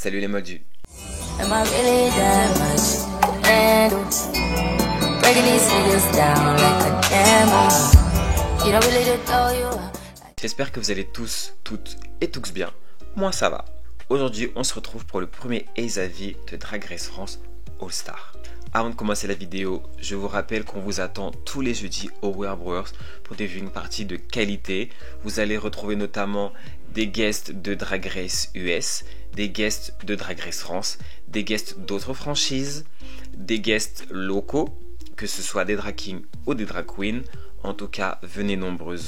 Salut les moldus. Am I really that much to handle? Breaking these figures down like a camel. You don't really to throw you out. J'espère que vous allez tous, toutes et tous bien. Moi ça va. Aujourd'hui on se retrouve pour le premier vis-à-vis de Drag Race France All Star. Avant de commencer la vidéo, je vous rappelle qu'on vous attend tous les jeudis au Wear Brewers pour des viewing parties de qualité. Vous allez retrouver notamment des guests de Drag Race US, des guests de Drag Race France, des guests d'autres franchises, des guests locaux, que ce soit des drag kings ou des drag queens. En tout cas, venez nombreux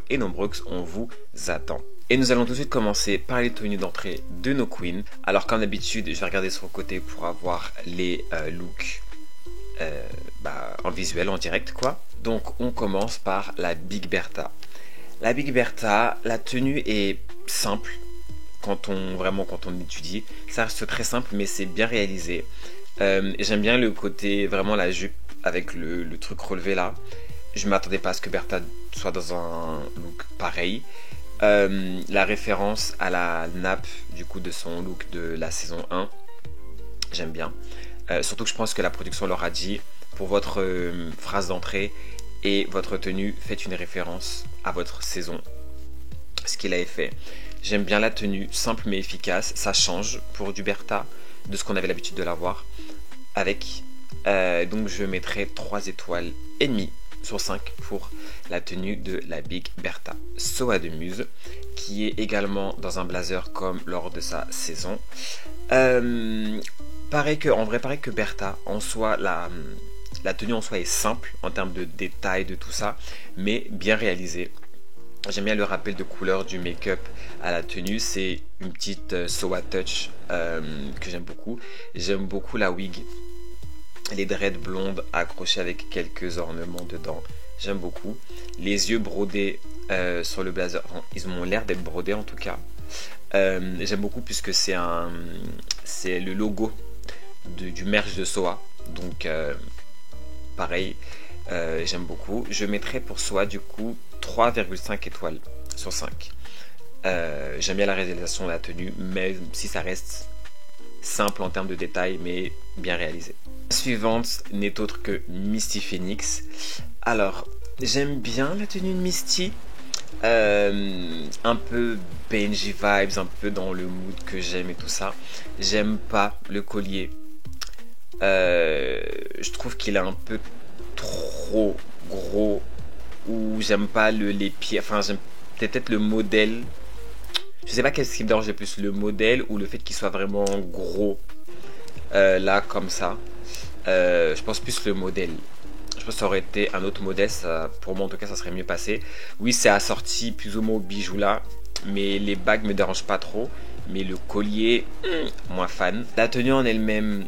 et nombreuses, on vous attend. Et nous allons tout de suite commencer par les tenues d'entrée de nos queens. Alors comme d'habitude, je vais regarder sur le côté pour avoir les looks en visuel, en direct quoi. Donc on commence par la Big Bertha. La Big Bertha, la tenue est simple quand on étudie. Ça reste très simple mais c'est bien réalisé. J'aime bien le côté, vraiment la jupe avec le truc relevé là. Je ne m'attendais pas à ce que Bertha soit dans un look pareil. La référence à la nappe du coup de son look de la saison 1, j'aime bien. Surtout que je pense que la production leur a dit, pour votre phrase d'entrée et votre tenue, faites une référence à votre saison. Ce qu'il avait fait. J'aime bien la tenue, simple mais efficace. Ça change pour du Bertha de ce qu'on avait l'habitude de la voir avec. Donc je mettrai 3 étoiles et demie sur 5 pour la tenue de la Big Bertha. Soa de Muse, qui est également dans un blazer comme lors de sa saison. Pareil que Bertha, en soi, la tenue en soi est simple en termes de détails, de tout ça, mais bien réalisée. J'aime bien le rappel de couleur du make-up à la tenue, c'est une petite Soa Touch que j'aime beaucoup. J'aime beaucoup la wig, les dreads blondes accrochées avec quelques ornements dedans, j'aime beaucoup. Les yeux brodés sur le blazer, enfin, ils ont l'air d'être brodés en tout cas. J'aime beaucoup puisque c'est le logo du merch de Soa, donc pareil, j'aime beaucoup. Je mettrai pour Soa du coup 3,5 étoiles sur 5. J'aime bien la réalisation de la tenue, même si ça reste simple en termes de détails, mais bien réalisé. La suivante n'est autre que Misty Phoenix. Alors, j'aime bien la tenue de Misty. Un peu Benji vibes, un peu dans le mood que j'aime et tout ça. J'aime pas le collier. Je trouve qu'il est un peu trop gros. Ou j'aime pas les pieds. Enfin, j'aime peut-être le modèle. Je sais pas qu'est-ce qui me dérange le plus, le modèle ou le fait qu'il soit vraiment gros. Là, comme ça. Je pense plus le modèle. Je pense que ça aurait été un autre modèle, ça, pour moi en tout cas ça serait mieux passé. Oui, c'est assorti plus ou moins au bijou là, mais les bagues me dérangent pas trop. Mais le collier, moins fan. La tenue en elle-même,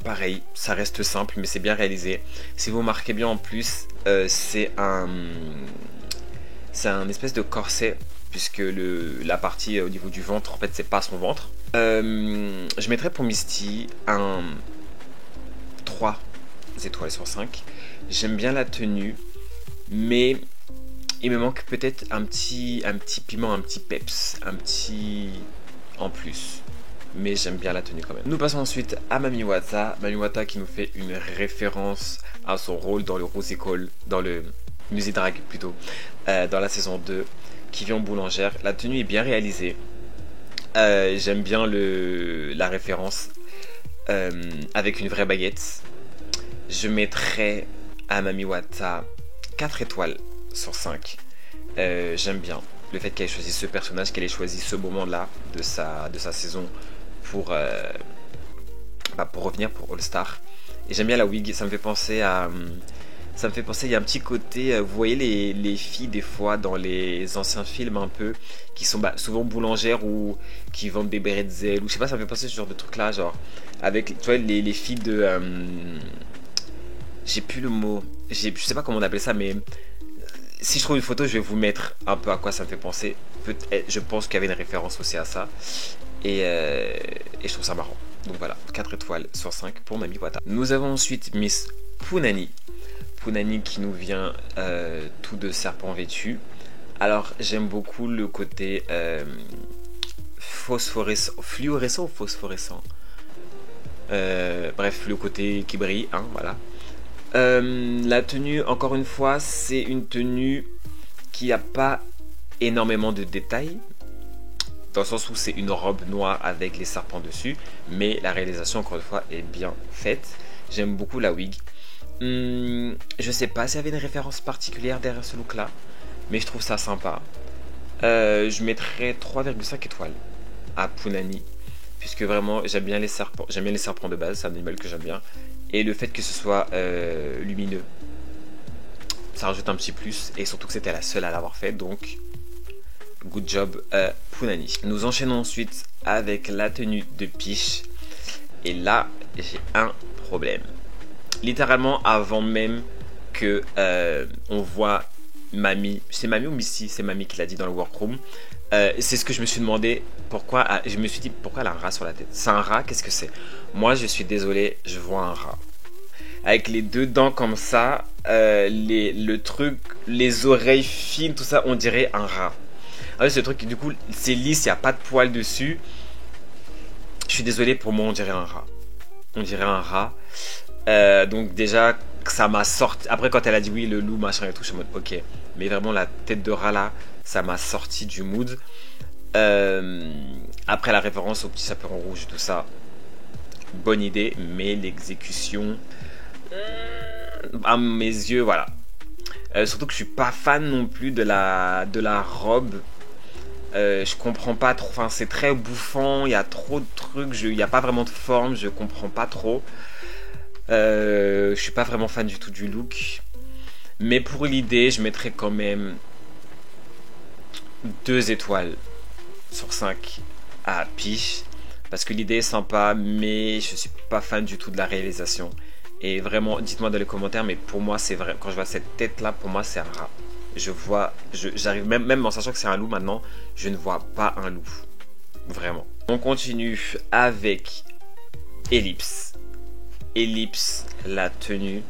pareil, ça reste simple mais c'est bien réalisé. Si vous remarquez bien en plus, c'est un espèce de corset, puisque la partie au niveau du ventre, en fait c'est pas son ventre. Je mettrais pour Misty un 3 étoiles sur 5. J'aime bien la tenue, mais il me manque peut-être un petit piment, un petit peps, un petit en plus. Mais j'aime bien la tenue quand même. Nous passons ensuite à Mami Wata. Mami Wata qui nous fait une référence à son rôle dans le Rosical, dans le Musée Drag plutôt, dans la saison 2, qui vient en boulangère. La tenue est bien réalisée. J'aime bien la référence avec une vraie baguette. Je mettrai à Mami Wata 4 étoiles sur 5. J'aime bien le fait qu'elle ait choisi ce personnage, qu'elle ait choisi ce moment-là de sa saison pour revenir pour All Star. Et j'aime bien la wig, ça me fait penser, il y a un petit côté, vous voyez les filles des fois dans les anciens films un peu, qui sont souvent boulangères ou qui vendent des bretzels, ou je sais pas, ça me fait penser ce genre de truc là, genre, avec, tu vois, les filles de... j'ai plus le mot, je sais pas comment on appelle ça, mais si je trouve une photo, je vais vous mettre un peu à quoi ça me fait penser. Je pense qu'il y avait une référence aussi à ça. Et je trouve ça marrant. Donc voilà, 4 étoiles sur 5 pour Mami Wata. Nous avons ensuite Miss Punani. Punani qui nous vient tout de serpent vêtu. Alors j'aime beaucoup le côté fluorescent ou phosphorescent. Bref, le côté qui brille, hein, voilà. La tenue, encore une fois, c'est une tenue qui a pas énormément de détails, dans le sens où c'est une robe noire avec les serpents dessus, mais la réalisation, encore une fois, est bien faite. J'aime beaucoup la wig. Je sais pas s'il y avait une référence particulière derrière ce look là, mais je trouve ça sympa. Je mettrais 3,5 étoiles à Punani, puisque vraiment j'aime bien les serpents de base, c'est un animal que j'aime bien, et le fait que ce soit lumineux, ça rajoute un petit plus, et surtout que c'était la seule à l'avoir fait, donc good job Punani. Nous enchaînons ensuite avec la tenue de Peach, et là j'ai un problème. Littéralement avant même que on voit Mamie, c'est Mamie ou Missy, c'est Mamie qui l'a dit dans le workroom. C'est ce que je me suis demandé, pourquoi je me suis dit pourquoi elle a un rat sur la tête. C'est un rat, qu'est-ce que c'est? Moi je suis désolé, je vois un rat avec les deux dents comme ça, le truc, les oreilles fines, tout ça, on dirait un rat. Alors ce truc du coup c'est lisse, il n'y a pas de poils dessus. Je suis désolé, pour moi on dirait un rat. On dirait un rat. Donc déjà ça m'a sorti. Après quand elle a dit oui le loup machin et tout, je suis en mode ok. Mais vraiment la tête de rat là, ça m'a sorti du mood. Après la référence au petit chaperon rouge et tout ça, bonne idée, mais l'exécution, à mes yeux, voilà. Surtout que je suis pas fan non plus de la robe. Je comprends pas trop. Enfin c'est très bouffant, il y a trop de trucs, il n'y a pas vraiment de forme, je comprends pas trop. Je suis pas vraiment fan du tout du look. Mais pour l'idée, je mettrais quand même 2 étoiles sur 5 à Peach. Parce que l'idée est sympa, mais je suis pas fan du tout de la réalisation. Et vraiment, dites-moi dans les commentaires, mais pour moi, c'est vrai. Quand je vois cette tête-là, pour moi, c'est un rat. J'arrive même en sachant que c'est un loup maintenant, je ne vois pas un loup. Vraiment. On continue avec Ellipse. Ellipse, la tenue.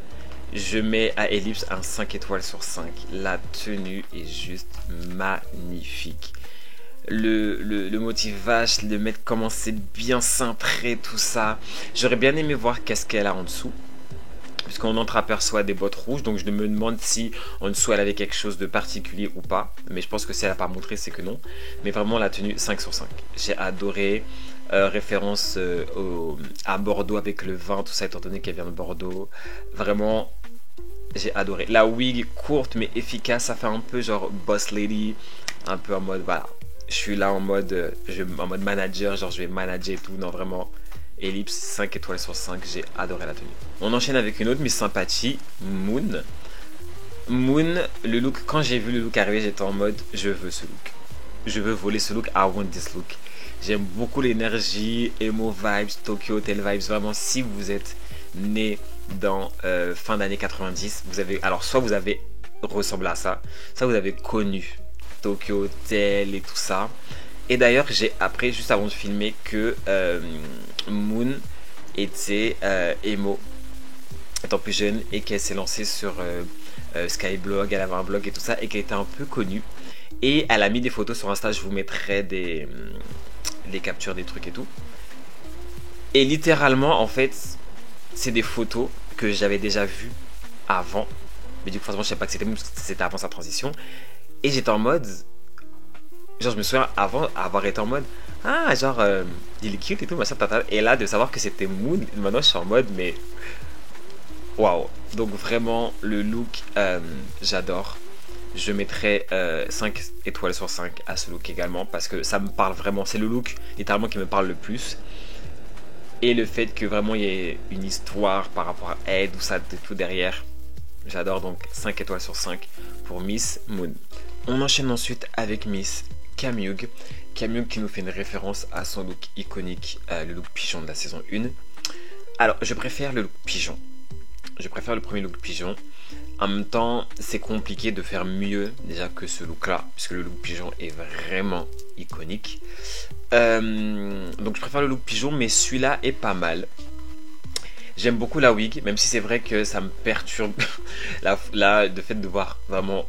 Je mets à Ellipse un 5 étoiles sur 5. La tenue est juste magnifique. Le motif vache, le mettre comment c'est bien cintré, tout ça. J'aurais bien aimé voir qu'est-ce qu'elle a en dessous, puisqu'on entreaperçoit des bottes rouges, donc je me demande si en dessous elle avait quelque chose de particulier ou pas. Mais je pense que si elle n'a pas montré, c'est que non. Mais vraiment la tenue 5 sur 5. J'ai adoré. Référence à Bordeaux avec le vin, tout ça, étant donné qu'elle vient de Bordeaux. Vraiment, j'ai adoré. La wig courte mais efficace, ça fait un peu genre boss lady, un peu en mode voilà. Je suis là en mode manager, genre je vais manager et tout. Non, vraiment, Ellipse 5 étoiles sur 5, j'ai adoré la tenue. On enchaîne avec une autre Miss Sympathie, Moon. Moon, le look, quand j'ai vu le look arriver, j'étais en mode je veux ce look. Je veux voler ce look, I want this look. J'aime beaucoup l'énergie, emo vibes, Tokyo Hotel vibes. Vraiment, si vous êtes né dans fin d'année 90, vous avez, alors soit vous avez ressemblé à ça, soit vous avez connu Tokyo Hotel et tout ça. Et d'ailleurs, j'ai appris juste avant de filmer que Moon était emo étant plus jeune et qu'elle s'est lancée sur Skyblog, elle avait un blog et tout ça, et qu'elle était un peu connue. Et elle a mis des photos sur Insta, je vous mettrai les captures des trucs et tout. Et littéralement, en fait, c'est des photos que j'avais déjà vues avant. Mais du coup, forcément, je sais pas que c'était avant sa transition. Et j'étais en mode... Genre, je me souviens avant avoir été en mode... Ah, genre, il est cute et tout, machin, tata. Et là, de savoir que c'était Moon, maintenant, je suis en mode, mais... Waouh. Donc, vraiment, le look, j'adore. Je mettrai 5 étoiles sur 5 à ce look également, parce que ça me parle vraiment. C'est le look, littéralement, qui me parle le plus. Et le fait que vraiment, il y ait une histoire par rapport à elle, tout ça, tout derrière. J'adore, donc 5 étoiles sur 5 pour Miss Moon. On enchaîne ensuite avec Miss Camille. Camille qui nous fait une référence à son look iconique, le look pigeon de la saison 1. Alors, je préfère le look pigeon. Je préfère le premier look pigeon. En même temps, c'est compliqué de faire mieux déjà que ce look-là, puisque le look pigeon est vraiment iconique. Donc je préfère le look pigeon, mais celui-là est pas mal. J'aime beaucoup la wig, même si c'est vrai que ça me perturbe le fait de voir vraiment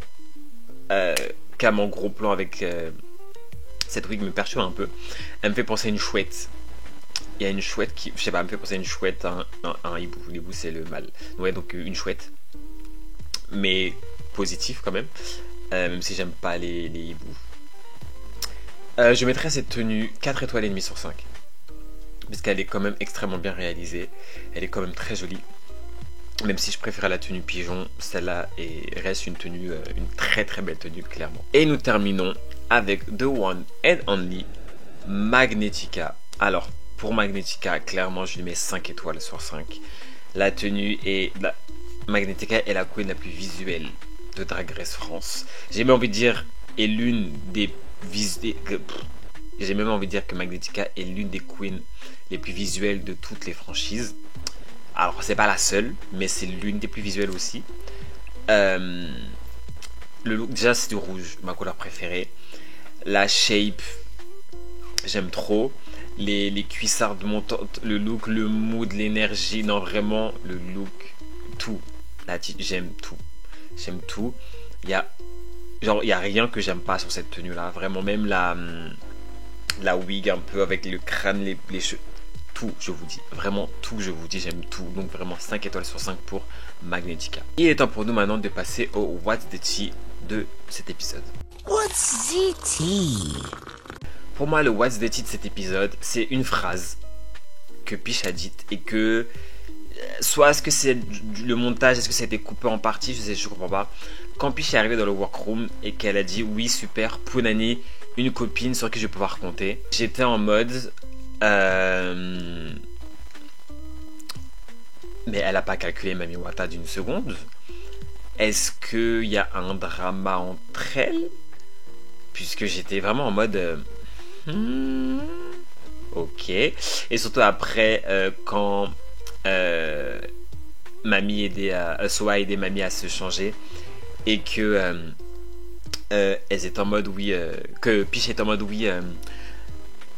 Cam en gros plan avec Cette wig me perturbe un peu. Elle me fait penser à une chouette. Il y a une chouette qui, je sais pas, elle me fait penser à une chouette, un hibou. L'hibou c'est le mâle. Ouais, donc une chouette. Mais positif quand même. Même si j'aime pas les hiboux. Je mettrais cette tenue 4 étoiles et demie sur 5. Parce qu'elle est quand même extrêmement bien réalisée. Elle est quand même très jolie. Même si je préfère la tenue pigeon, celle-là reste une tenue, une très très belle tenue clairement. Et nous terminons avec The One and Only Magnetica. Alors pour Magnetica, clairement je lui mets 5 étoiles sur 5. La tenue est... Magnetica est la queen la plus visuelle de Drag Race France. J'ai même envie de dire est l'une des j'ai même envie de dire que Magnetica est l'une des queens les plus visuelles de toutes les franchises. Alors c'est pas la seule, mais c'est l'une des plus visuelles aussi. Le look, déjà c'est du rouge, ma couleur préférée. La shape, j'aime trop. Les cuissardes montantes, le look, le mood, l'énergie, non vraiment le look, tout. J'aime tout. J'aime tout. Il y a rien que j'aime pas sur cette tenue là. Vraiment, même la wig un peu avec le crâne, les cheveux. Tout, je vous dis. Vraiment tout, je vous dis, j'aime tout. Donc vraiment 5 étoiles sur 5 pour Magnetica. Il est temps pour nous maintenant de passer au What's the Tea de cet épisode. What's the tea? Pour moi, le What's the Tea de cet épisode, c'est une phrase que Peach a dite et que... Soit est-ce que c'est le montage, est-ce que ça a été coupé en partie, je comprends pas. Quand Peach est arrivée dans le workroom et qu'elle a dit oui super, Punani, une copine sur qui je vais pouvoir compter, j'étais en mode mais elle a pas calculé Mami Wata d'une seconde. Est-ce qu'il y a un drama entre elles? Puisque j'étais vraiment en mode ok. Et surtout après quand Mami Soa a aidé Mami à se changer et que elles étaient en mode oui, que Peach est en mode oui,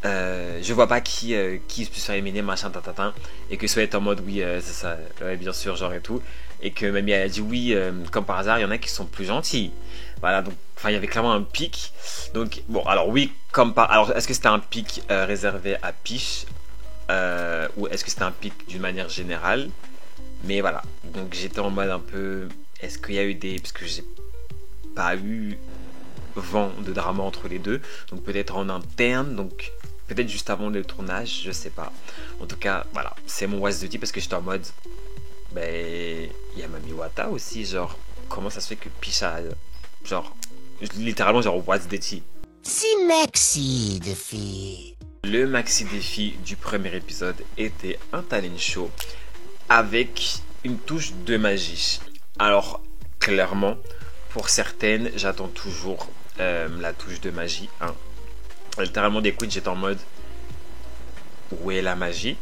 je vois pas qui se peut se faire éliminer, machin, tatatin, et que Soa est en mode oui, c'est ça, ouais, bien sûr, genre et tout, et que Mami elle a dit oui, comme par hasard, il y en a qui sont plus gentils. Voilà, donc, enfin, il y avait clairement un pic. Donc, bon, alors oui, alors, est-ce que c'était un pic réservé à Peach ou est-ce que c'était un pic d'une manière générale? Mais voilà, donc j'étais en mode un peu, est-ce qu'il y a eu parce que j'ai pas eu vent de drama entre les deux, donc peut-être en interne, donc peut-être juste avant le tournage, je sais pas. En tout cas, voilà, c'est mon What's the Tea parce que j'étais en mode, ben, il y a Mami Wata aussi, genre, comment ça se fait que Peach a, genre, littéralement, genre, What's the Tea? Si maxi défi. Le maxi défi du premier épisode était un talent show avec une touche de magie. Alors, clairement, pour certaines, j'attends toujours la touche de magie. Hein. Littéralement, des queens, j'étais en mode où est la magie?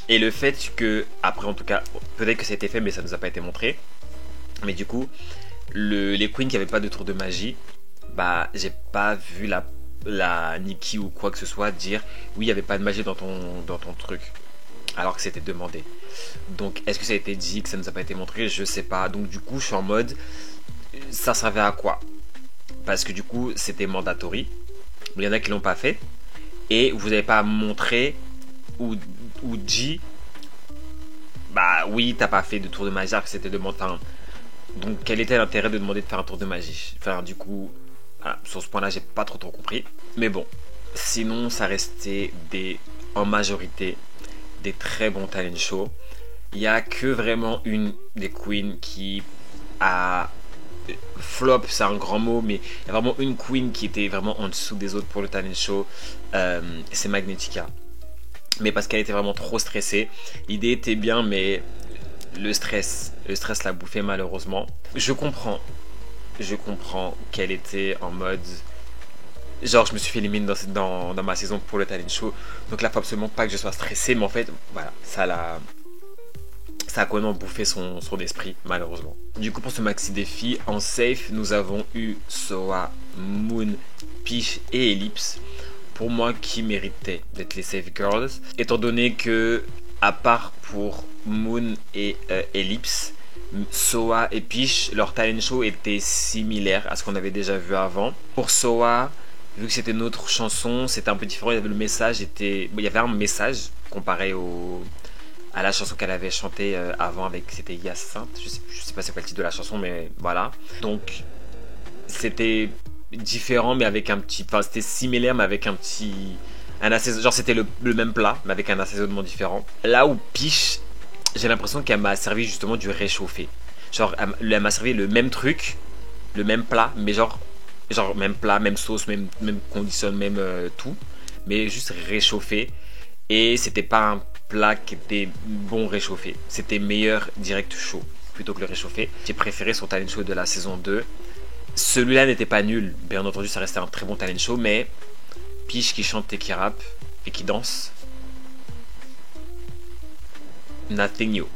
Et le fait que, après en tout cas, peut-être que ça a été fait, mais ça nous a pas été montré. Mais du coup, les queens qui n'avaient pas de tour de magie, bah, j'ai pas vu la Nikki ou quoi que ce soit dire oui, il n'y avait pas de magie dans ton truc. Alors que c'était demandé. Donc, est-ce que ça a été dit, que ça nous a pas été montré? Je sais pas. Donc, du coup, je suis en mode, ça servait à quoi? Parce que du coup, c'était mandatory. Il y en a qui l'ont pas fait. Et vous n'avez pas montré ou dit, bah oui, t'as pas fait de tour de magie, alors que c'était demandé. Enfin, donc, quel était l'intérêt de demander de faire un tour de magie? Enfin, du coup, voilà, sur ce point-là, j'ai pas trop compris. Mais bon, sinon, ça restait en majorité des très bons talent shows. Il y a que vraiment une des queens qui a flop, c'est un grand mot, mais il y a vraiment une queen qui était vraiment en dessous des autres pour le talent show. C'est Magnetica. Mais parce qu'elle était vraiment trop stressée. L'idée était bien, mais le stress l'a bouffé malheureusement. Je comprends qu'elle était en mode, genre je me suis fait éliminer dans ma saison pour le talent show, donc là faut absolument pas que je sois stressé, mais en fait voilà, ça a complètement bouffé son esprit malheureusement. Du coup, pour ce maxi défi en safe, nous avons eu Soa, Moon, Peach et Ellipse, pour moi qui méritaient d'être les safe girls, étant donné que à part pour Moon et Ellipse, Soa et Peach, leur talent show était similaire à ce qu'on avait déjà vu avant. Pour Soa, vu que c'était une autre chanson, c'était un peu différent. Il y avait le message, il y avait un message comparé à la chanson qu'elle avait chantée avant avec, c'était Hyacinthe. Je sais pas c'est quoi le titre de la chanson, mais voilà. Donc c'était différent, mais avec un petit, enfin c'était similaire, mais avec un petit, genre c'était le même plat, mais avec un assaisonnement différent. Là où Piche, j'ai l'impression qu'elle m'a servi justement du réchauffé. Genre elle m'a servi le même truc, le même plat, mais genre même plat, même sauce, même condition, même tout, mais juste réchauffé. Et c'était pas un plat qui était bon réchauffé, c'était meilleur direct chaud plutôt que le réchauffé. J'ai préféré son talent show de la saison 2. Celui-là n'était pas nul, bien entendu ça restait un très bon talent show, mais Piche qui chante et qui rappe et qui danse, nothing new.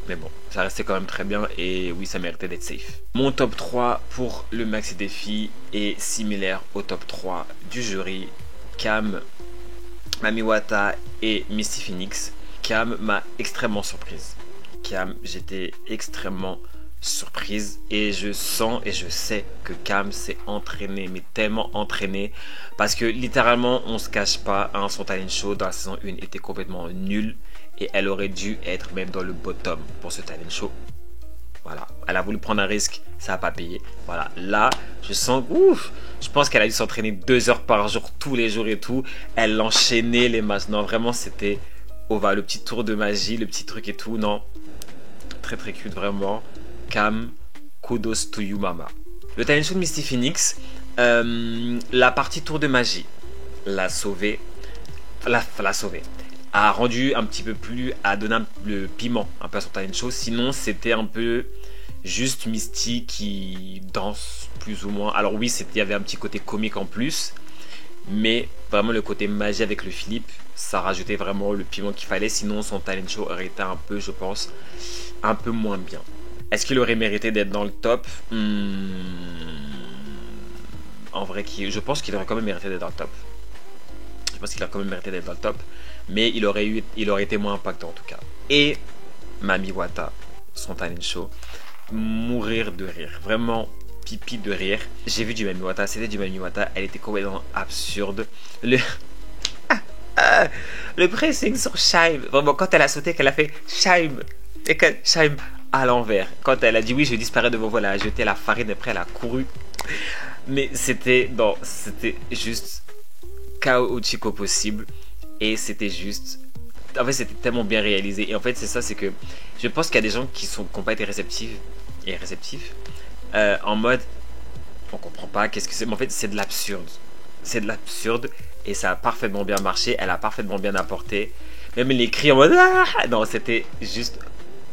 Mais bon, ça restait quand même très bien et oui, ça méritait d'être safe. Mon top 3 pour le maxi défi est similaire au top 3 du jury. Cam, Mami Wata et Misty Phoenix. Cam m'a extrêmement surprise. Cam, j'étais extrêmement surprise et je sens et je sais que Cam s'est entraîné, mais tellement entraîné, parce que littéralement on se cache pas, hein, son talent show dans la saison 1 était complètement nul et elle aurait dû être même dans le bottom pour ce talent show. Voilà, elle a voulu prendre un risque, ça n'a pas payé. Voilà, là je sens, ouf, je pense qu'elle a dû s'entraîner 2 heures par jour tous les jours et tout. Elle enchaînait les matchs, non vraiment c'était le petit tour de magie, le petit truc et tout, non, très très cute vraiment. Cam, kudos to you mama. Le talent show de Misty Phoenix, la partie tour de magie l'a sauvé, a rendu un petit peu plus, a donné le piment un peu à son talent show. Sinon c'était un peu juste Misty qui danse plus ou moins. Alors oui, il y avait un petit côté comique en plus, mais vraiment le côté magie avec le Philippe, ça rajoutait vraiment le piment qu'il fallait. Sinon son talent show aurait été un peu, je pense, un peu moins bien. Est-ce qu'il aurait mérité d'être dans le top? En vrai, je pense qu'il aurait quand même mérité d'être dans le top. Je pense qu'il a quand même mérité d'être dans le top. Mais il aurait été moins impactant en tout cas. Et Mami Wata, son talent show, mourir de rire. Vraiment pipi de rire. J'ai vu du Mami Wata, c'était du Mami Wata. Elle était complètement absurde. Le pressing sur Shaim. Vraiment, quand elle a sauté, qu'elle a fait Shaim. Et que Shaim à l'envers. Quand elle a dit oui, je disparais de vos voix, elle a jeté la farine, après elle a couru. Mais c'était juste chaotique au possible. Et c'était juste, en fait c'était tellement bien réalisé. Et en fait c'est ça, c'est que je pense qu'il y a des gens qui n'ont pas été réceptifs en mode on comprend pas qu'est-ce que c'est, mais en fait c'est de l'absurde et ça a parfaitement bien marché. Elle a parfaitement bien apporté, même les cris en mode ah non, c'était juste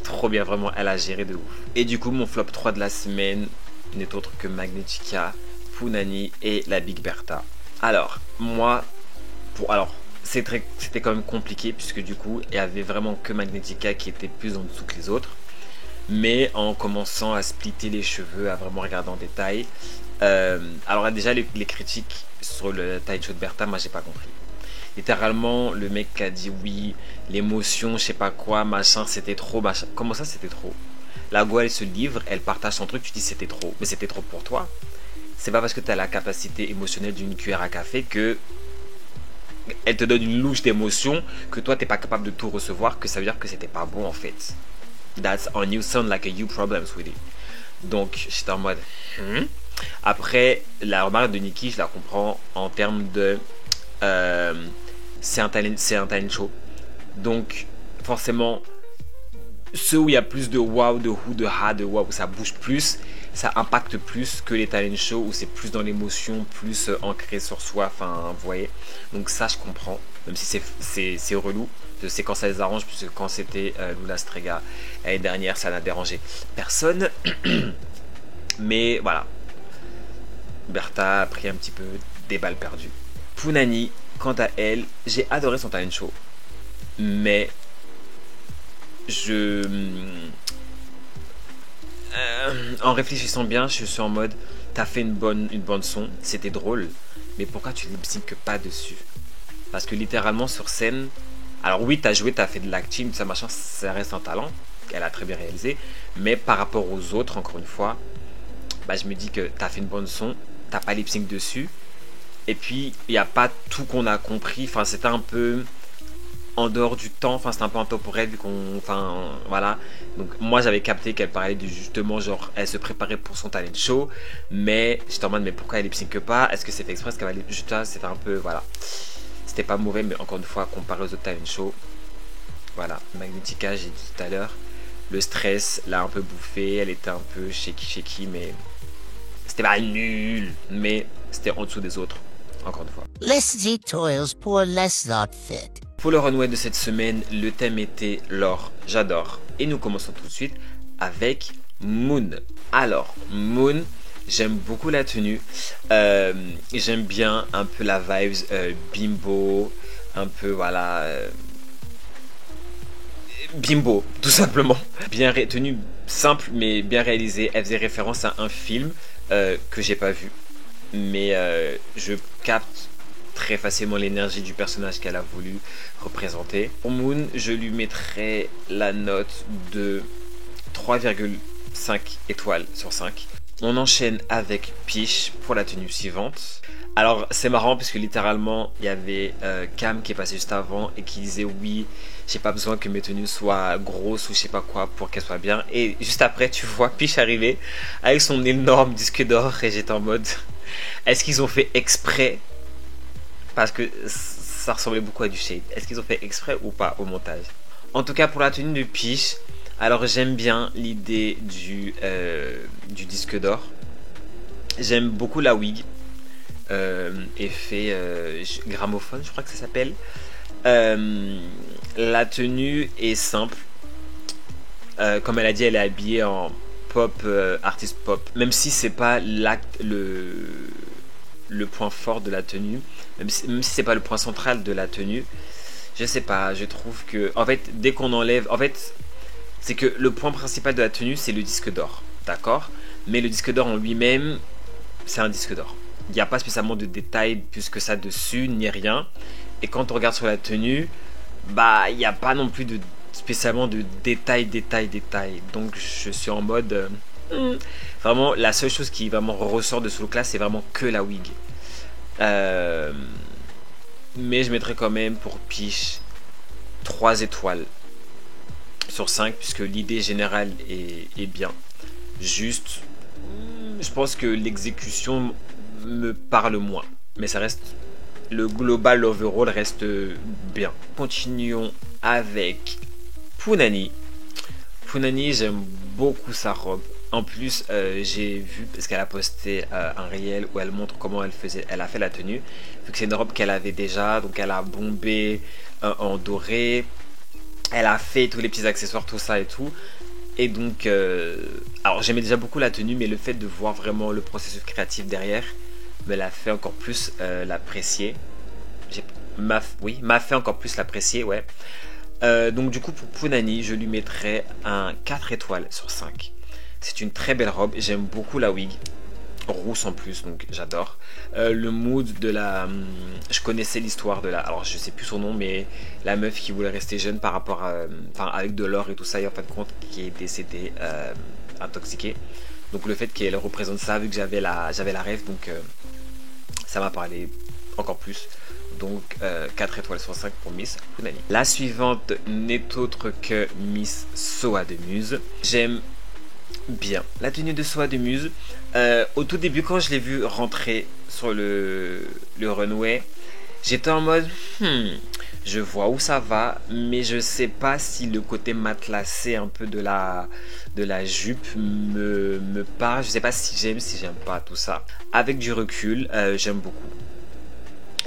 trop bien, vraiment elle a géré de ouf. Et du coup mon flop 3 de la semaine n'est autre que Magnetica, Punani et la Big Bertha. Alors moi, c'était quand même compliqué puisque du coup il y avait vraiment que Magnetica qui était plus en dessous que les autres. Mais en commençant à splitter les cheveux, à vraiment regarder en détail, alors déjà les critiques sur le talent show de Bertha, moi j'ai pas compris. Littéralement le mec a dit oui, l'émotion, je sais pas quoi, machin, c'était trop, machin. Comment ça c'était trop? La go elle se livre, elle partage son truc, tu dis c'était trop, mais c'était trop pour toi. C'est pas parce que tu as la capacité émotionnelle d'une cuillère à café que elle te donne une louche d'émotion que toi t'es pas capable de tout recevoir, que ça veut dire que c'était pas bon en fait. That's on you, sound like a you problem sweetie. Donc j'étais en mode Après la remarque de Nicki, je la comprends en termes de c'est un talent show, donc forcément ceux où il y a plus de wow, de who, de ha, de wow, où ça bouge plus, ça impacte plus que les talent shows où c'est plus dans l'émotion, plus ancré sur soi, enfin vous voyez. Donc ça je comprends, même si c'est relou. Je sais quand ça les arrange, puisque quand c'était Lula Strega l'année dernière, ça n'a dérangé personne. Mais voilà, Bertha a pris un petit peu des balles perdues. Punani, quant à elle, j'ai adoré son talent show, mais en réfléchissant bien, je suis en mode t'as fait une bonne son, c'était drôle, mais pourquoi tu lip-sync pas dessus? Parce que littéralement sur scène, alors oui t'as joué, t'as fait de l'acting, ça machin, ça reste un talent qu'elle a très bien réalisé, mais par rapport aux autres, encore une fois, bah je me dis que t'as fait une bonne son, t'as pas lip-sync dessus, Et puis il n'y a pas tout qu'on a compris. Enfin, c'était un peu en dehors du temps, enfin c'était un peu intemporel vu qu'on, enfin voilà. Donc moi j'avais capté qu'elle parlait de justement genre elle se préparait pour son talent show, mais j'étais en mode mais pourquoi elle lip-sync pas? Est-ce que c'est fait exprès? Est-ce qu'elle va juste là? C'était un peu voilà. C'était pas mauvais, mais encore une fois comparé aux autres talent show, voilà. Magnetica, j'ai dit tout à l'heure, le stress l'a un peu bouffé, elle était un peu shaky, mais c'était pas nul, mais c'était en dessous des autres. Encore une fois. Less details pour less not fit. Pour le runway de cette semaine, le thème était l'or, j'adore. Et nous commençons tout de suite avec Moon. Alors, Moon, j'aime beaucoup la tenue. J'aime bien un peu la vibes bimbo, un peu voilà... bimbo, tout simplement. Bien tenue simple mais bien réalisée. Elle faisait référence à un film que j'ai pas vu. Mais je capte très facilement l'énergie du personnage qu'elle a voulu représenter. Pour Moon, je lui mettrais la note de 3,5 étoiles sur 5. On enchaîne avec Peach pour la tenue suivante. Alors c'est marrant parce que littéralement il y avait Cam qui est passé juste avant et qui disait oui, j'ai pas besoin que mes tenues soient grosses ou je sais pas quoi pour qu'elles soient bien. Et juste après tu vois Peach arriver avec son énorme disque d'or et j'étais en mode est-ce qu'ils ont fait exprès? Parce que ça ressemblait beaucoup à du shade. Est-ce qu'ils ont fait exprès ou pas au montage? En tout cas pour la tenue de Peach, alors j'aime bien l'idée du disque d'or. J'aime beaucoup la wig. Effet gramophone, je crois que ça s'appelle. La tenue est simple. Comme elle a dit, elle est habillée en pop, artiste pop. Même si c'est pas le point fort de la tenue, même si c'est pas le point central de la tenue, je sais pas, je trouve que en fait dès qu'on enlève, en fait c'est que le point principal de la tenue c'est le disque d'or, d'accord, mais le disque d'or en lui-même c'est un disque d'or, il n'y a pas spécialement de détails plus que ça dessus ni rien, et quand on regarde sur la tenue, bah il n'y a pas non plus de spécialement de détails, donc je suis en mode vraiment, la seule chose qui vraiment ressort de ce look là, c'est vraiment que la wig. Mais je mettrais quand même pour Peach 3 étoiles sur 5, puisque l'idée générale est bien. Juste, je pense que l'exécution me parle moins. Mais ça reste, le global overall reste bien. Continuons avec Punani. Punani, j'aime beaucoup sa robe. En plus, j'ai vu, parce qu'elle a posté un réel où elle montre comment elle a fait la tenue. Vu que c'est une robe qu'elle avait déjà, donc elle a bombé en doré. Elle a fait tous les petits accessoires, tout ça et tout. Et donc, alors j'aimais déjà beaucoup la tenue, mais le fait de voir vraiment le processus créatif derrière me l'a fait encore plus l'apprécier. M'a fait encore plus l'apprécier, ouais. Donc du coup, pour Punani, je lui mettrais un 4 étoiles sur 5. C'est une très belle robe, j'aime beaucoup la wig, rousse en plus, donc j'adore. Le mood de la... je connaissais l'histoire de la... alors je sais plus son nom, mais la meuf qui voulait rester jeune par rapport à... enfin avec de l'or et tout ça, et en fin de compte qui est décédée intoxiquée. Donc le fait qu'elle représente ça, vu que j'avais la rêve, donc ça m'a parlé encore plus. Donc 4 étoiles sur 5 pour Miss Punani. La suivante n'est autre que Miss Soa de Muse. J'aime bien la tenue de Soa de Muse. Au tout début, quand je l'ai vue rentrer sur le runway, j'étais en mode je vois où ça va, mais je sais pas si le côté matelassé un peu de la jupe me parle. Je sais pas si j'aime pas tout ça. Avec du recul, j'aime beaucoup.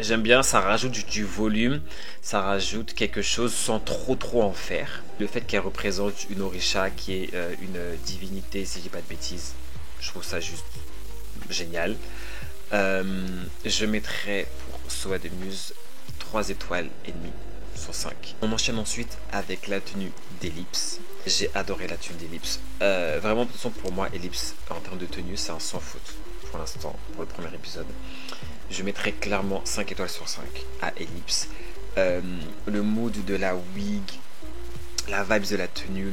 J'aime bien, ça rajoute du volume, ça rajoute quelque chose sans trop en faire. Le fait qu'elle représente une Orisha qui est une divinité, si je dis pas de bêtises, je trouve ça juste génial. Je mettrais pour Soa de Muse 3 étoiles et demie sur 5. On enchaîne ensuite avec la tenue d'Ellipse. J'ai adoré la tenue d'Ellipse. Vraiment, de toute façon, pour moi, Ellipse, en termes de tenue, c'est un sans faute pour l'instant, pour le premier épisode. Je mettrais clairement 5 étoiles sur 5 à Ellipse. Le mood de la wig, la vibes de la tenue,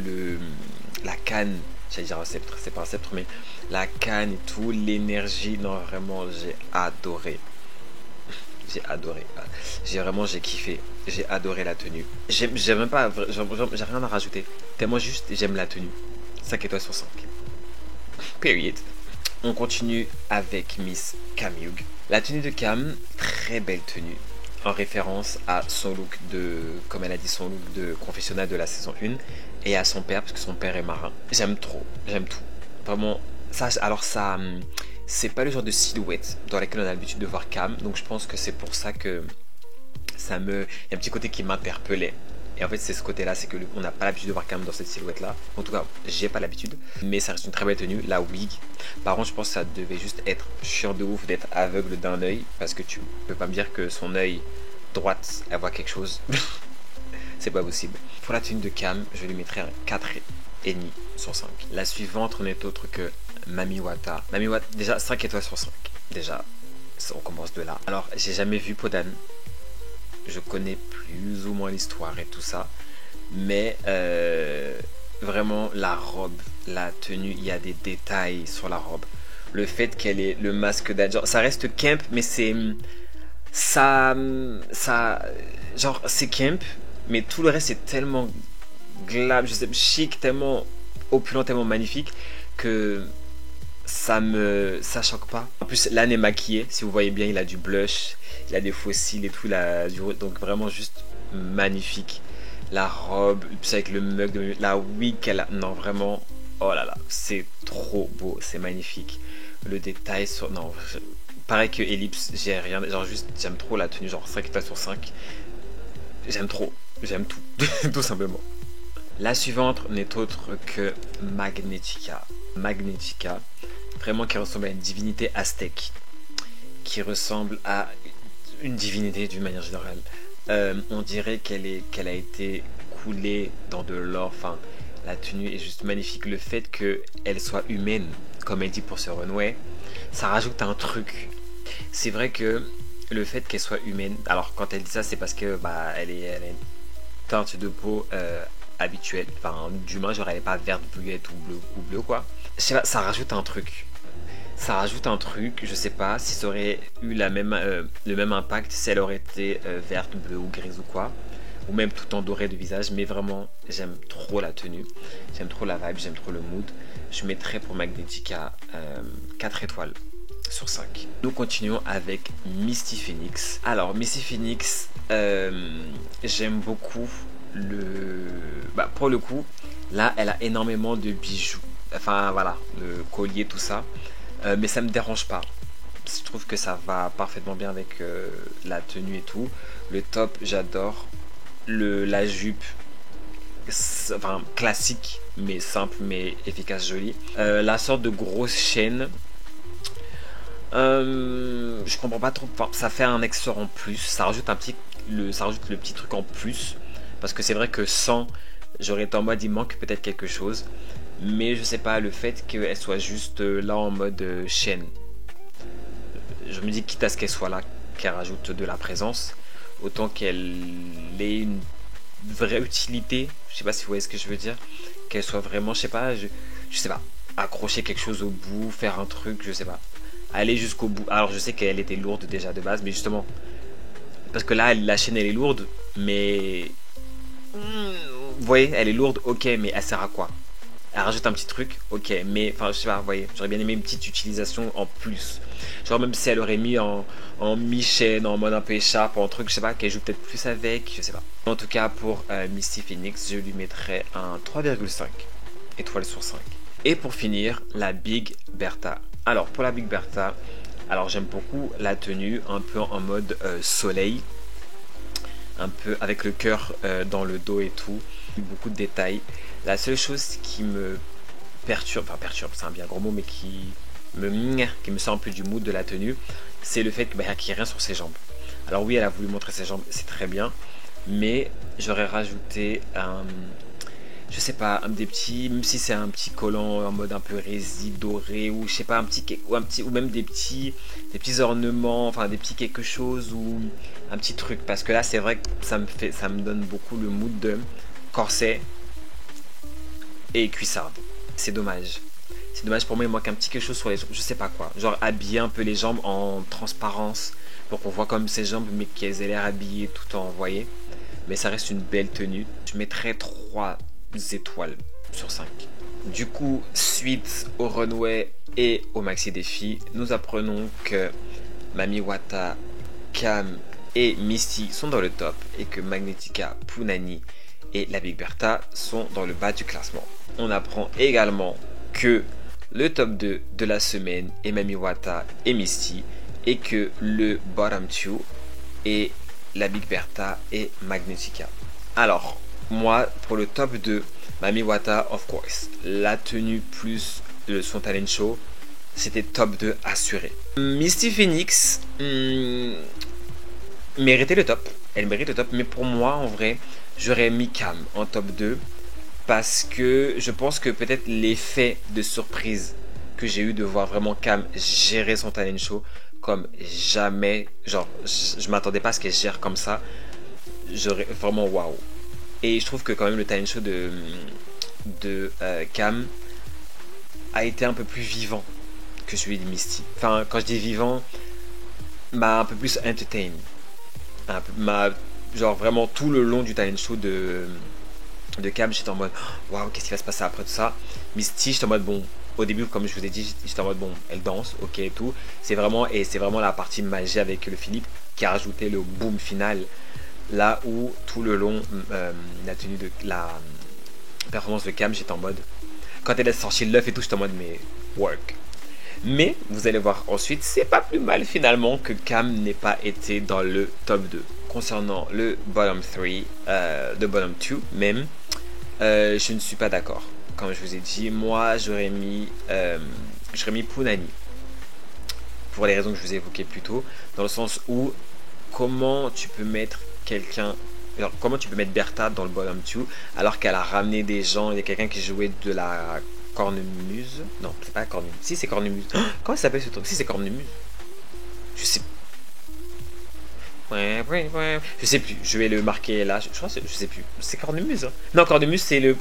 la canne, j'allais dire un sceptre, c'est pas un sceptre, mais la canne et tout, l'énergie, non vraiment j'ai adoré. j'ai adoré. J'ai kiffé. J'ai adoré la tenue. J'aime même pas, j'ai rien à rajouter. Tellement juste, j'aime la tenue. 5 étoiles sur 5. Period. On continue avec Miss Cam Hugh. La tenue de Cam, très belle tenue. En référence à son look de, comme elle a dit, son look de confessionnal de la saison 1. Et à son père, parce que son père est marin. J'aime trop, j'aime tout. Vraiment, ça, alors ça, c'est pas le genre de silhouette dans laquelle on a l'habitude de voir Cam. Donc je pense que c'est pour ça que il y a un petit côté qui m'interpellait. Et en fait, c'est ce côté-là, c'est que on n'a pas l'habitude de voir Cam dans cette silhouette-là. En tout cas, j'ai pas l'habitude. Mais ça reste une très belle tenue. La wig, par contre, je pense que ça devait juste être chiant de ouf d'être aveugle d'un œil. Parce que tu peux pas me dire que son œil droite, elle voit quelque chose. C'est pas possible. Pour la tenue de Cam, je lui mettrai un 4,5 sur 5. La suivante n'est autre que Mami Wata. Mami Wata, déjà 5 étoiles sur 5. Déjà, on commence de là. Alors, j'ai jamais vu Podan. Je connais plus ou moins l'histoire et tout ça. Mais vraiment, la robe, la tenue, il y a des détails sur la robe. Le fait qu'elle ait le masque d'Adjor, ça reste camp, mais c'est... genre, c'est camp, mais tout le reste est tellement glam, je sais, chic, tellement opulent, tellement magnifique que ça choque pas. En plus, l'âne est maquillé, si vous voyez bien, il a du blush, il a des faux cils et tout, donc vraiment juste magnifique. La robe, puis avec le mug, la wig qu'elle a, non vraiment, oh là là, c'est trop beau, c'est magnifique. Le détail sur, non, pareil que Ellipse, j'ai rien, genre juste, j'aime trop la tenue, genre 5 étoiles sur 5. J'aime trop, j'aime tout, tout simplement. La suivante n'est autre que Magnetica. Magnetica, vraiment qui ressemble à une divinité aztèque, qui ressemble à une divinité d'une manière générale. On dirait qu'elle a été coulée dans de l'or, enfin, la tenue est juste magnifique. Le fait qu'elle soit humaine, comme elle dit pour ce runway, ça rajoute un truc. C'est vrai que le fait qu'elle soit humaine, alors quand elle dit ça, c'est parce que elle a une teinte de peau habituelle, enfin d'humain, genre elle est pas verte, bleuette ou bleu quoi. Je sais pas, ça rajoute un truc. Ça rajoute un truc, je sais pas si ça aurait eu le même impact si elle aurait été verte, bleue ou grise ou quoi. Ou même tout en doré de visage, mais vraiment j'aime trop la tenue, j'aime trop la vibe, j'aime trop le mood. Je mettrais pour Magnetica 4 étoiles sur 5. Nous continuons avec Misty Phoenix. Alors Misty Phoenix, j'aime beaucoup pour le coup, là elle a énormément de bijoux. Enfin voilà, le collier, tout ça. Mais ça me dérange pas. Je trouve que ça va parfaitement bien avec la tenue et tout. Le top, j'adore. La jupe, enfin classique, mais simple, mais efficace, jolie. La sorte de grosse chaîne. Je comprends pas trop. Enfin, ça fait un accessoire en plus. Ça rajoute ça rajoute le petit truc en plus. Parce que c'est vrai que sans, j'aurais été en mode il manque peut-être quelque chose. Mais je sais pas, le fait qu'elle soit juste là en mode chaîne. Je me dis quitte à ce qu'elle soit là, qu'elle rajoute de la présence, autant qu'elle ait une vraie utilité. Je sais pas si vous voyez ce que je veux dire. Qu'elle soit vraiment, je sais pas, accrocher quelque chose au bout, faire un truc, je sais pas. Aller jusqu'au bout. Alors je sais qu'elle était lourde déjà de base, mais justement, parce que là la chaîne elle est lourde, mais vous voyez, elle est lourde, ok, mais elle sert à quoi? Elle rajoute un petit truc, ok, mais enfin je sais pas, vous voyez, j'aurais bien aimé une petite utilisation en plus. Genre même si elle aurait mis en mi-chaîne, en mode un peu écharpe, en truc, je sais pas, qu'elle joue peut-être plus avec, je sais pas. En tout cas pour Misty Phoenix, je lui mettrais un 3,5 étoiles sur 5. Et pour finir, la Big Bertha. Alors pour la Big Bertha, alors j'aime beaucoup la tenue, un peu en mode soleil, un peu avec le cœur dans le dos et tout, beaucoup de détails. La seule chose qui me perturbe, c'est un bien gros mot, mais qui me sort un peu du mood de la tenue, c'est le fait qu'il n'y ait rien sur ses jambes. Alors oui, elle a voulu montrer ses jambes, c'est très bien, mais j'aurais rajouté je sais pas, des petits, même si c'est un petit collant en mode un peu résine doré, ou je sais pas, ou même des petits ornements, enfin des petits quelque chose, ou un petit truc, parce que là c'est vrai que ça me donne beaucoup le mood de corset et cuissarde. C'est dommage. C'est dommage pour moi, il manque un petit quelque chose sur les jambes, je sais pas quoi. Genre habiller un peu les jambes en transparence. Donc on voit comme ses jambes, mais qu'elles aient l'air habillées tout en voyez. Mais ça reste une belle tenue. Je mettrais 3 étoiles sur 5. Du coup, suite au runway et au maxi défi, nous apprenons que Mami Wata, Cam et Misty sont dans le top et que Magnetica, Punani et la Big Bertha sont dans le bas du classement. On apprend également que le top 2 de la semaine est Mami Wata et Misty et que le bottom 2 est la Big Bertha et Magnetica. Alors, moi, pour le top 2, Mami Wata, of course. La tenue plus son talent show, c'était top 2 assuré. Misty Phoenix méritait le top. Elle mérite le top, mais pour moi, en vrai, j'aurais mis Cam en top 2 parce que je pense que peut-être l'effet de surprise que j'ai eu de voir vraiment Cam gérer son talent show comme jamais. Genre, je m'attendais pas à ce qu'elle gère comme ça. J'aurais vraiment waouh. Et je trouve que quand même le talent show de Cam a été un peu plus vivant que celui de Misty. Enfin, quand je dis vivant, m'a un peu plus entertain. Genre vraiment tout le long du talent show de Cam, j'étais en mode waouh, qu'est-ce qui va se passer après tout ça. Misty, j'étais en mode bon. Au début, comme je vous ai dit, j'étais en mode bon, elle danse, ok et tout. C'est vraiment la partie magie avec le Philippe qui a rajouté le boom final. Là où tout le long, la performance de Cam, j'étais en mode. Quand elle a sorti l'œuf et tout, j'étais en mode mais work. Mais vous allez voir ensuite, c'est pas plus mal finalement que Cam n'ait pas été dans le top 2. Concernant le bottom 3, le bottom 2 même, je ne suis pas d'accord. Comme je vous ai dit, moi j'aurais mis Punani. Pour les raisons que je vous ai évoquées plus tôt. Dans le sens où, comment tu peux mettre comment tu peux mettre Bertha dans le bottom 2 alors qu'elle a ramené des gens. Il y a quelqu'un qui jouait de la cornemuse. Non, c'est pas cornemuse. Si, c'est cornemuse. Comment ça s'appelle ce truc? Si, c'est cornemuse. Je sais. Je sais plus. Je vais le marquer là. Je crois que je sais plus. C'est cornemuse. Hein. Non, cornemuse, c'est le.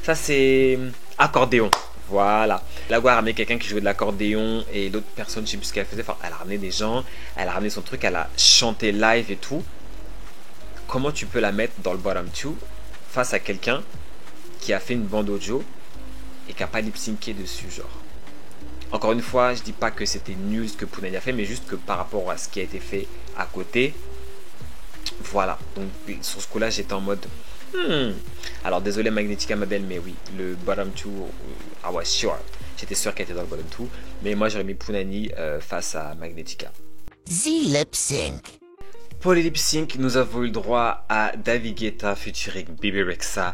Ça, c'est accordéon. Voilà. Là où elle a ramené quelqu'un qui jouait de l'accordéon et l'autre personne, je sais plus ce qu'elle faisait. Enfin, elle a ramené des gens. Elle a ramené son truc. Elle a chanté live et tout. Comment tu peux la mettre dans le bottom 2 face à quelqu'un qui a fait une bande audio et qui n'a pas lip-synké dessus, genre. Encore une fois, je dis pas que c'était nul ce que Punani a fait, mais juste que par rapport à ce qui a été fait à côté, voilà. Donc sur ce coup-là, j'étais en mode. Alors désolé Magnetica ma belle, mais oui, le bottom 2, I was sure. J'étais sûr qu'elle était dans le bottom 2, mais moi j'aurais mis Punani face à Magnetica. The lip sync. Pour les lip sync, nous avons eu le droit à David Guetta featuring Bebe Rexha,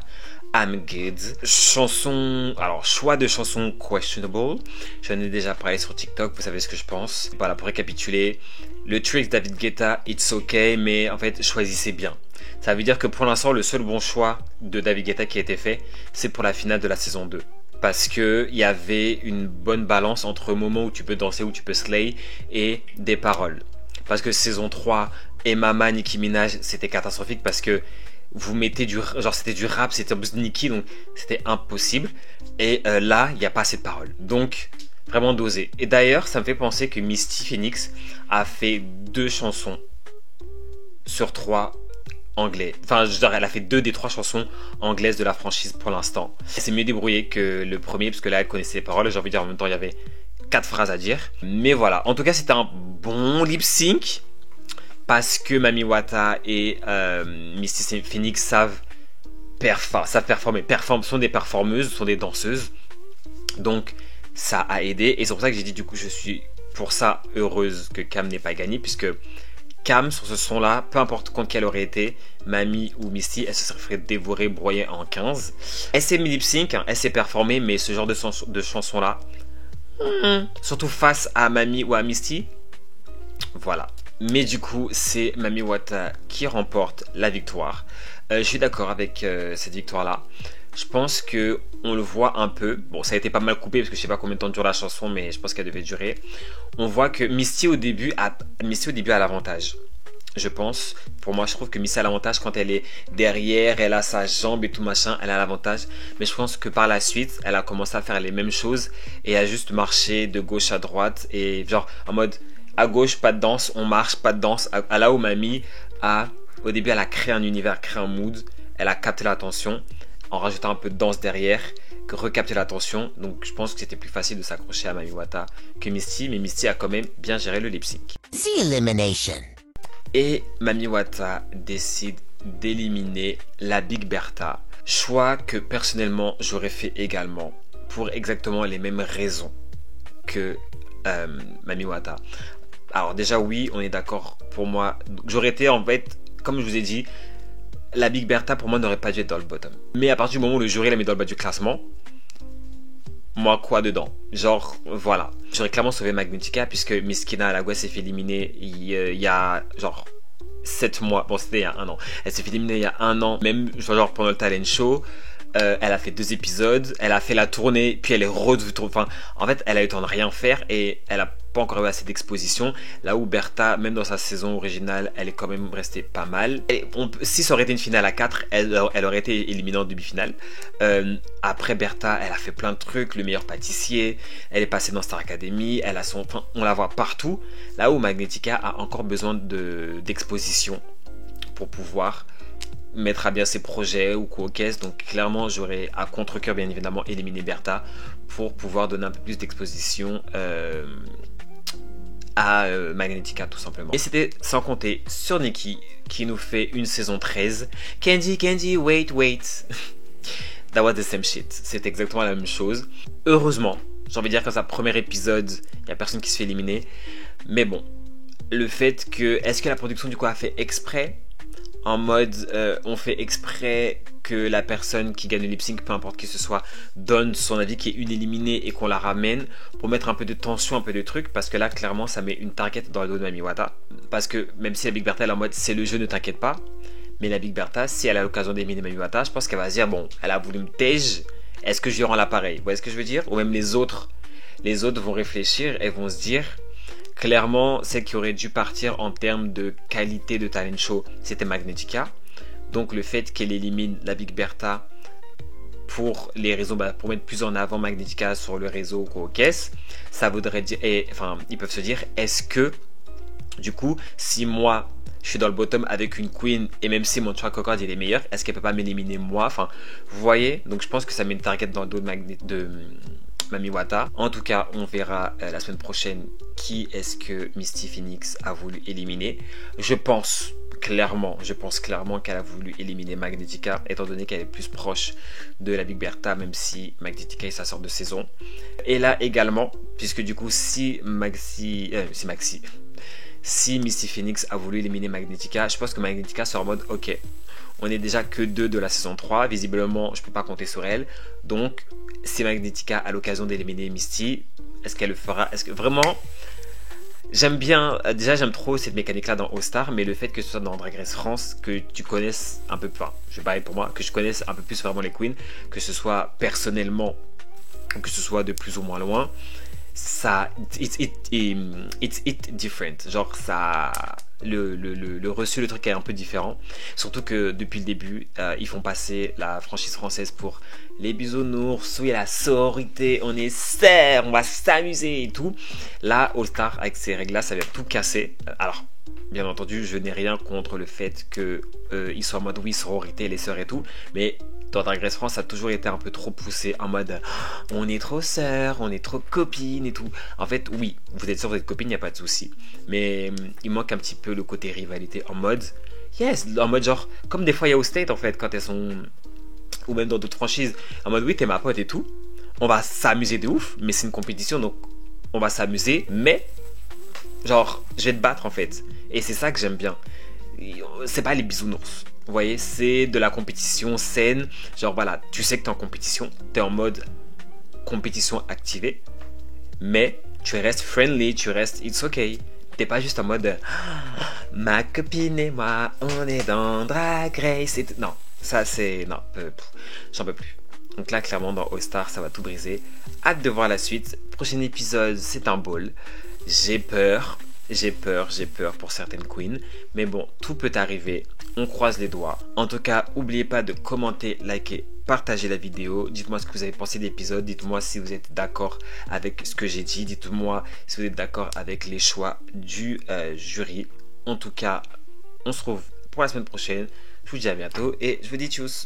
I'm Good. Chanson, alors choix de chanson questionable. J'en ai déjà parlé sur TikTok, vous savez ce que je pense. Voilà, pour récapituler, le trick David Guetta, it's okay, mais en fait, choisissez bien. Ça veut dire que pour l'instant, le seul bon choix de David Guetta qui a été fait, c'est pour la finale de la saison 2. Parce que il y avait une bonne balance entre le moment où tu peux danser, où tu peux slay, et des paroles. Parce que saison 3, Emma Man, Nicki Minaj, c'était catastrophique parce que vous mettez c'était du rap, c'était en plus Nicki, donc c'était impossible. Et là, il n'y a pas assez de paroles. Donc, vraiment dosé. Et d'ailleurs, ça me fait penser que Misty Phoenix a fait 2 chansons sur 3 anglais. Enfin, je veux dire, elle a fait 2 des 3 chansons anglaises de la franchise pour l'instant. Elle s'est mieux débrouillée que le premier, parce que là, elle connaissait les paroles. J'ai envie de dire, en même temps, il y avait 4 phrases à dire. Mais voilà. En tout cas, c'était un bon lip sync. Parce que Mami Wata et Misty Phoenix savent performer. Sont des performeuses, sont des danseuses. Donc, ça a aidé. Et c'est pour ça que j'ai dit, du coup, je suis pour ça heureuse que Cam n'ait pas gagné. Puisque Cam, sur ce son-là, peu importe contre quelle aurait été, Mami ou Misty, elle se serait fait dévorer, broyer en 15. Elle s'est mis lip sync, hein, elle s'est performée, mais ce genre de chanson-là, surtout face à Mami ou à Misty, voilà. Mais du coup, c'est Mami Wata qui remporte la victoire. Je suis d'accord avec cette victoire-là. Je pense que on le voit un peu. Bon, ça a été pas mal coupé parce que je sais pas combien de temps dure la chanson, mais je pense qu'elle devait durer. On voit que Misty au début a l'avantage. Je pense. Pour moi, je trouve que Misty a l'avantage quand elle est derrière, elle a sa jambe et tout machin, elle a l'avantage. Mais je pense que par la suite, elle a commencé à faire les mêmes choses et a juste marché de gauche à droite et genre en mode À gauche, pas de danse, on marche, pas de danse. À là où Mamie au début, elle a créé un univers, créé un mood. Elle a capté l'attention en rajoutant un peu de danse derrière, recapter l'attention. Donc je pense que c'était plus facile de s'accrocher à Mami Wata que Misty, mais Misty a quand même bien géré le lip sync. The elimination. Et Mami Wata décide d'éliminer la Big Bertha. Choix que personnellement j'aurais fait également pour exactement les mêmes raisons que Mami Wata. Alors déjà oui, on est d'accord, pour moi, j'aurais été en fait, comme je vous ai dit, la Big Bertha pour moi n'aurait pas dû être dans le bottom. Mais à partir du moment où le jury la met dans le bas du classement, moi quoi dedans? Genre voilà. J'aurais clairement sauvé Magnetica puisque Miskina Alagua s'est fait éliminer il y a genre 7 mois. Bon, c'était il y a 1 an. Elle s'est fait éliminer il y a 1 an, même genre pendant le talent show. Elle a fait 2 épisodes, elle a fait la tournée, puis elle est retournée. Enfin, en fait, elle a eu le temps de rien faire et elle a pas encore eu assez d'exposition. Là où Bertha, même dans sa saison originale, elle est quand même restée pas mal. Si ça aurait été une finale à 4, elle aurait été éliminée en demi-finale. Après Bertha, elle a fait plein de trucs, le meilleur pâtissier, elle est passée dans Star Academy, enfin, on la voit partout. Là où Magnetica a encore besoin d'exposition pour pouvoir mettre à bien ses projets ou quoi aux caisses. Donc clairement j'aurais à contre-cœur bien évidemment éliminé Bertha pour pouvoir donner un peu plus d'exposition à Magnetica tout simplement. Et c'était sans compter sur Nikki qui nous fait une saison 13. Candy, wait. That was the same shit. C'est exactement la même chose. Heureusement, j'ai envie de dire que dans sa premier épisode, il n'y a personne qui se fait éliminer. Mais bon, le fait que, est-ce que la production du coup a fait exprès? En mode, on fait exprès que la personne qui gagne le lip sync, peu importe qui ce soit, donne son avis, qui est une éliminée et qu'on la ramène pour mettre un peu de tension, un peu de truc, parce que là, clairement, ça met une target dans le dos de Mami Wata. Parce que même si la Big Bertha est en mode, c'est le jeu, ne t'inquiète pas, mais la Big Bertha, si elle a l'occasion d'éliminer Mami Wata, je pense qu'elle va se dire, bon, elle a voulu me tège, est-ce que je lui rends l'appareil? Vous voyez ce que je veux dire? Ou même les autres vont réfléchir et vont se dire, clairement, celle qui aurait dû partir en termes de qualité de talent show, c'était Magnetica. Donc le fait qu'elle élimine la Big Bertha pour les réseaux, pour mettre plus en avant Magnetica sur le réseau ou aux caisses, ça voudrait dire, enfin, ils peuvent se dire, est-ce que, du coup, si moi, je suis dans le bottom avec une queen, et même si mon track record il est meilleur, est-ce qu'elle peut pas m'éliminer moi? Enfin, vous voyez, donc je pense que ça met une target dans le dos de Mami Wata. En tout cas, on verra la semaine prochaine qui est-ce que Misty Phoenix a voulu éliminer. Je pense clairement qu'elle a voulu éliminer Magnetica, étant donné qu'elle est plus proche de la Big Bertha, même si Magnetica est sa sorte de saison. Et là également, puisque du coup, si Misty Phoenix a voulu éliminer Magnetica, je pense que Magnetica sera en mode ok, on est déjà que 2 de la saison 3, visiblement je peux pas compter sur elle, donc si Magnetica a l'occasion d'éliminer Misty, est-ce qu'elle le fera? Est-ce que vraiment, j'aime bien, déjà j'aime trop cette mécanique là dans All Star, mais le fait que ce soit dans Drag Race France, que tu connaisses un peu, enfin je vais parler pour moi, que je connaisse un peu plus vraiment les queens, que ce soit personnellement ou que ce soit de plus ou moins loin, ça it's different, genre ça, le reçu, le truc est un peu différent, surtout que depuis le début ils font passer la franchise française pour les bisounours, oui, la sororité, on est serre, on va s'amuser et tout. Là, All Star avec ces règles là, ça vient tout casser. Alors bien entendu, je n'ai rien contre le fait que ils soient en mode oui, sororité, les sœurs et tout, mais dans Drag Race France, ça a toujours été un peu trop poussé en mode on est trop sœurs, on est trop copines et tout. En fait, oui, vous êtes sœurs, vous êtes copines, il n'y a pas de souci. Mais il manque un petit peu le côté rivalité en mode yes, en mode genre, comme des fois il y a au State en fait, quand elles sont, ou même dans d'autres franchises, en mode oui, t'es ma pote et tout. On va s'amuser de ouf, mais c'est une compétition donc on va s'amuser, mais genre, je vais te battre en fait. Et c'est ça que j'aime bien. C'est pas les bisounours. Vous voyez, c'est de la compétition saine. Genre voilà, tu sais que t'es en compétition, t'es en mode compétition activée, mais tu restes friendly, tu restes it's okay. T'es pas juste en mode ma copine et moi, on est dans Drag Race. Non, ça c'est. Non, j'en peux plus. Donc là, clairement, dans All Star, ça va tout briser. Hâte de voir la suite. Prochain épisode, c'est un ball. J'ai peur. j'ai peur pour certaines queens. Mais bon, tout peut arriver. On croise les doigts. En tout cas, n'oubliez pas de commenter, liker, partager la vidéo. Dites-moi ce que vous avez pensé de l'épisode. Dites-moi si vous êtes d'accord avec ce que j'ai dit. Dites-moi si vous êtes d'accord avec les choix du jury. En tout cas, on se retrouve pour la semaine prochaine. Je vous dis à bientôt et je vous dis tchuss.